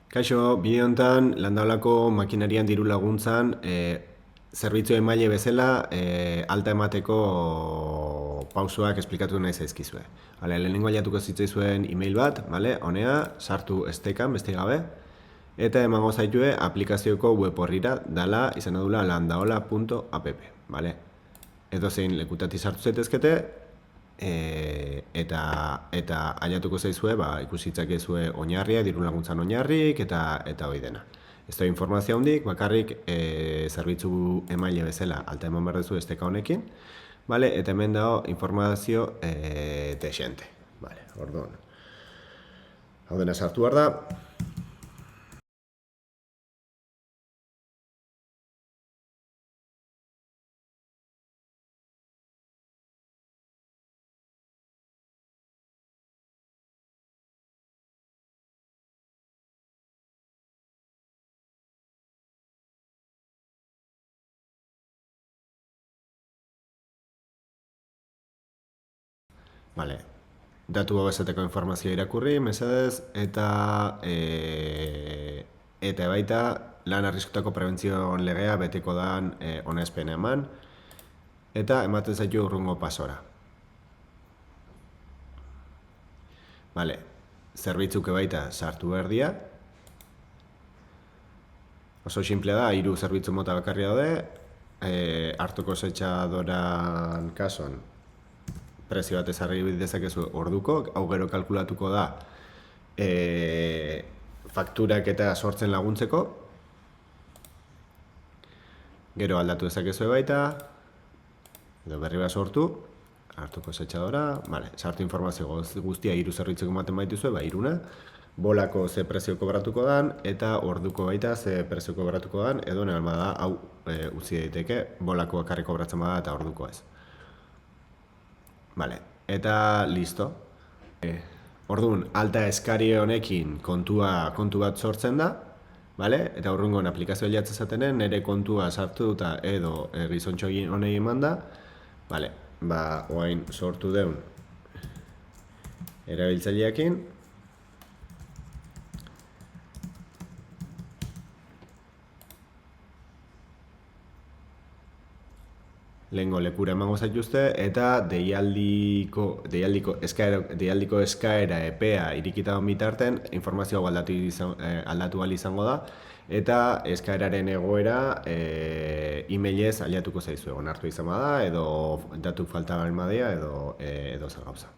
Kaixo, bideo honetan Landaulako makinarian diru laguntzan zerbitzu emaile bezala alta emateko pausoak esplikatu nahi zaizkizue. Lehenengo ailatuko zitzaizuen email bat, honea, sartu estekan, beste gabe, eta emango zaitue aplikazioko web horrira, dala izan dula landaola.app. Edo zein lekutatik sartu zaitezkete, eta ailatuko zaizue, ikusitzak ezue oinarria, diru laguntzan oinarrik, eta hori dena. Ez da informazio handik, bakarrik zerbitzu emaile bezala alta eman behar duzu esteka honekin, eta hemen dago informazio desente. Orduan, hau dena sartu behar da. Datu hau esateko informazioa irakurri, mesedez, eta baita lan arriskutako prebentzioan legea beteko dan onespena eman, eta ematen zaitu urrungo pasora. Zerbitzuke baita sartu behar dira. Oso simplea da, 3 zerbitzu mota bakarri daude, hartuko zetxadoran kasuan prezio bat ezarri dezakezu orduko, hau gero kalkulatuko da fakturak eta sortzen laguntzeko. Gero aldatu dezakezu baita, edo berri bat sortu, hartuko zetxadora, sartu informazio guztia 3 zerbitzuko ematen baituzue, 3, bolako ze prezio kobratuko dan, eta orduko baita ze prezio kobratuko dan, edo nahi da hau utzi daiteke, bolako bakarrik kobratzen bada eta orduko ez. Eta listo. Orduan, alta eskari honekin kontu bat sortzen da, eta urrungon aplikazioa bilatzen zatenen, nire kontua sartu eta edo gizontxo honei eman da, oain sortu deun erabiltzaileakin, lehengo lekura emango zaituzte, eta deialdiko eskaera epea irikita hon bitarten, informazioa aldatu ahal izango da, eta eskaeraren egoera e-mailez ailatuko zaizue, onartu izan bada, edo datu falta balmadea, edo zer gauza.